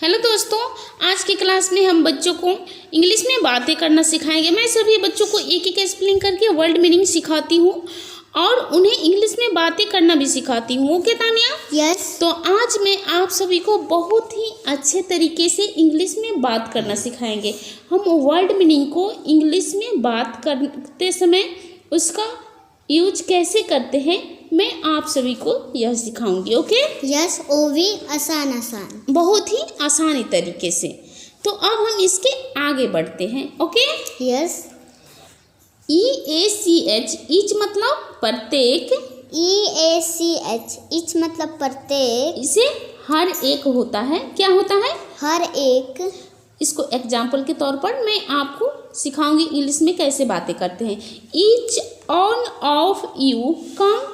Hello दोस्तों, आज की क्लास में हम बच्चों को इंग्लिश में बातें करना सिखाएंगे। मैं सभी बच्चों को एक एक स्पेलिंग करके वर्ड मीनिंग सिखाती हूँ और उन्हें इंग्लिश में बातें करना भी सिखाती हूँ। ओके तानिया? यस। तो आज मैं आप सभी को बहुत ही अच्छे तरीके से इंग्लिश में बात करना सिखाएंगे। हम वर्ड मीनिंग को इंग्लिश में बात करते समय उसका यूज कैसे करते हैं मैं आप सभी को यह सिखाऊंगी। ओके? यस, वो भी आसान बहुत ही आसानी तरीके से। तो अब हम इसके आगे बढ़ते हैं। ओके? यस। EACH ईच मतलब प्रत्येक, EACH ईच मतलब प्रत्येक, इसे हर एक होता है। क्या होता है? हर एक। इसको एग्जाम्पल के तौर पर मैं आपको सिखाऊंगी इंग्लिश में कैसे बातें करते हैं। Each on off you come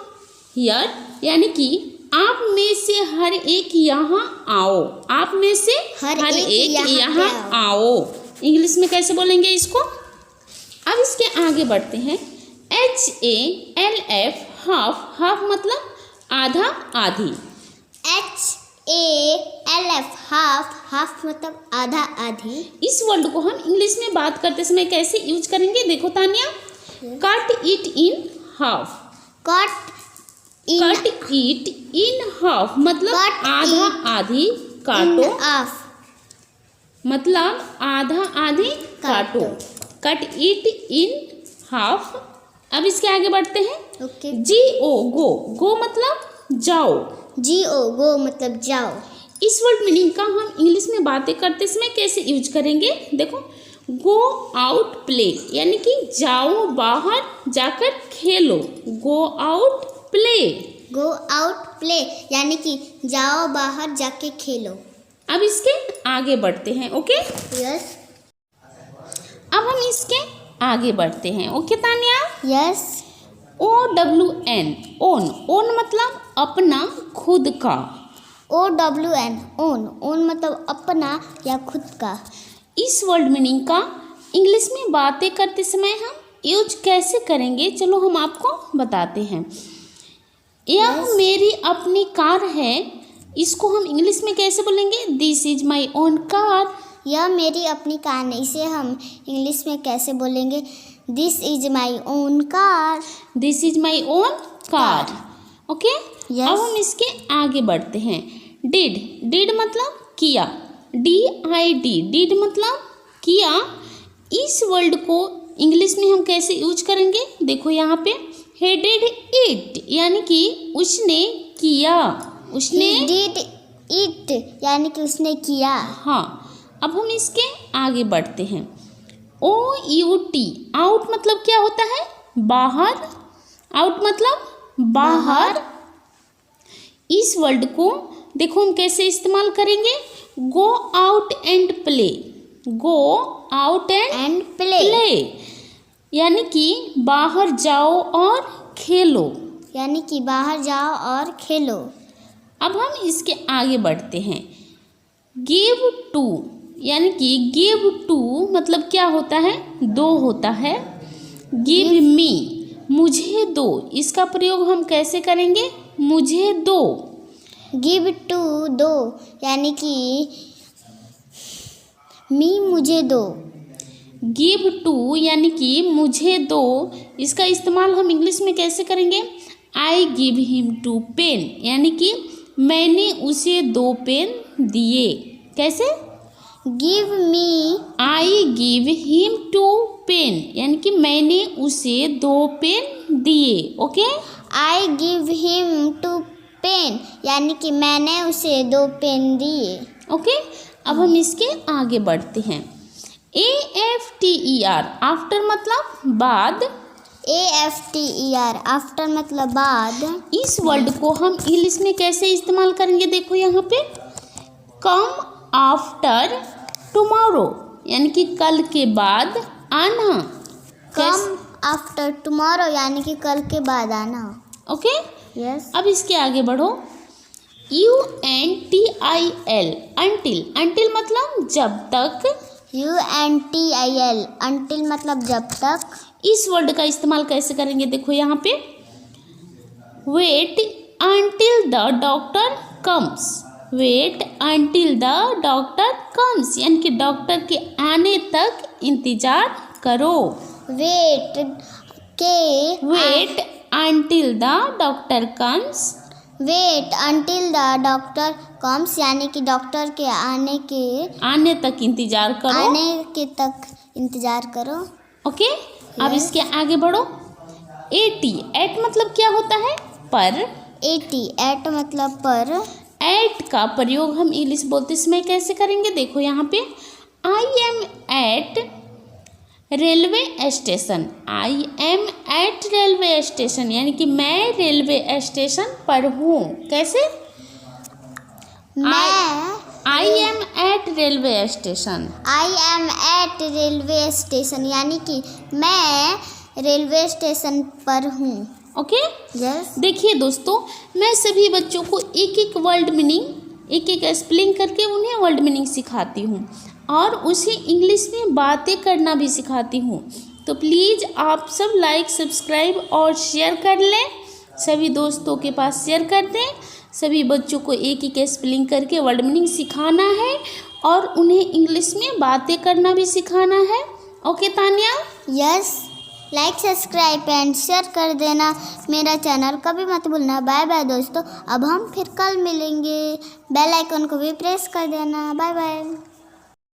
here, यानी कि आप में से हर एक यहाँ आओ। आप में से हर एक यहाँ आओ। इंग्लिश में कैसे बोलेंगे इसको? अब इसके आगे बढ़ते हैं। HALF हाफ, हाफ मतलब आधा आधी। HALF हाफ, हाफ मतलब आधा आधी। इस वर्ड को हम इंग्लिश में बात करते समय कैसे यूज करेंगे देखो Tania. Cut it in half, cut it in half मतलब आधा आधी काटो, ऑफ मतलब आधा आधी काटो। Cut it in half. अब इसके आगे बढ़ते हैं। ओके। GO गो, गो मतलब जाओ। GO गो मतलब जाओ। इस वर्ड मीनिंग का हम इंग्लिश में बातें करते समय कैसे यूज करेंगे देखो। गो आउट प्ले, यानी कि जाओ बाहर जाकर खेलो। Go out play, go out play यानी कि जाओ बाहर जाके खेलो। अब इसके आगे बढ़ते हैं। ओके? यस। अब हम इसके आगे बढ़ते हैं। Okay Tania? Yes. OWN own, own मतलब अपना खुद का। OWN ओन, ओन मतलब अपना या खुद का। इस वर्ड मीनिंग का इंग्लिश में बातें करते समय हम यूज कैसे करेंगे चलो हम आपको बताते हैं। यह मेरी अपनी कार है, इसको हम इंग्लिश में कैसे बोलेंगे? This is my own car. यह मेरी अपनी कार है, इसे हम इंग्लिश में कैसे बोलेंगे? This is my own car. This is my own car. Okay? Yes. अब हम इसके आगे बढ़ते हैं। डिड, डिड मतलब किया। DID, डिड मतलब किया। इस वर्ड को इंग्लिश में हम कैसे यूज करेंगे देखो यहाँ पे। he did it यानी कि उसने किया। उसने He did it यानी कि उसने किया। हाँ। अब हम इसके आगे बढ़ते हैं। OUT आउट मतलब क्या होता है? बाहर। आउट मतलब बाहर। इस वर्ड को देखो हम कैसे इस्तेमाल करेंगे। Go out and play, go out and play यानी कि बाहर जाओ और खेलो। यानी कि बाहर जाओ और खेलो। अब हम इसके आगे बढ़ते हैं। गिव टू यानी कि गिव टू मतलब क्या होता है? दो होता है। गिव मी मुझे दो, इसका प्रयोग हम कैसे करेंगे? मुझे दो। गिव टू दो यानी कि मी मुझे दो। गिव टू यानी कि मुझे दो, इसका इस्तेमाल हम इंग्लिश में कैसे करेंगे? I give him two pen यानी कि मैंने उसे 2 पेन दिए। कैसे? Give me, I give him 2 pen यानी कि मैंने उसे 2 पेन दिए। Okay? I give him 2 pen यानी कि मैंने उसे 2 पेन दिए। ओके? अब हम इसके आगे बढ़ते हैं। AFTER आफ्टर मतलब बाद। AFTER आफ्टर मतलब बाद। इस वर्ड को हम इंग्लिश में कैसे इस्तेमाल करेंगे देखो यहाँ पे। कम आफ्टर टुमारो यानी कि कल के बाद आना। कम आफ्टर टुमारो यानी कि कल के बाद आना। ओके? यस। अब इसके आगे बढ़ो। UNTIL अंटिल, अंटिल मतलब जब तक। UNTIL अंटिल मतलब जब तक। इस वर्ड का इस्तेमाल कैसे करेंगे देखो यहाँ पे। Wait until the doctor comes wait until the doctor comes, यानी कि डॉक्टर के आने तक इंतजार करो। Wait until the doctor comes, wait until the doctor comes, यानी कि डॉक्टर के आने तक इंतजार करो। तक इंतजार करो। ओके, अब इसके आगे बढ़ो। एट मतलब क्या होता है? पर। एट मतलब पर। एट का प्रयोग हम इंग्लिश बोलते समय कैसे करेंगे? देखो यहाँ पे, I am eight railway station. I am eight railway station, यानी कि मैं रेलवे स्टेशन पर हूँ। कैसे? I am eight railway station. I am eight railway station, यानी कि मैं रेलवे स्टेशन पर हूँ। Okay, yes. देखिए दोस्तों, मैं सभी बच्चों को एक एक वर्ड मीनिंग, एक एक स्पेलिंग करके उन्हें वर्ड मीनिंग सिखाती हूँ और उसे इंग्लिश में बातें करना भी सिखाती हूँ। तो प्लीज़ आप सब लाइक, सब्सक्राइब और शेयर कर लें, सभी दोस्तों के पास शेयर कर दें। सभी बच्चों को एक एक स्पेलिंग करके वर्ड मीनिंग सिखाना है और उन्हें इंग्लिश में बातें करना भी सिखाना है। Okay Tania? Yes, like, subscribe and share कर देना मेरा चैनल, कभी मत भूलना। बाय बाय दोस्तों, अब हम फिर कल मिलेंगे। बेल आइकन को भी प्रेस कर देना। Bye bye.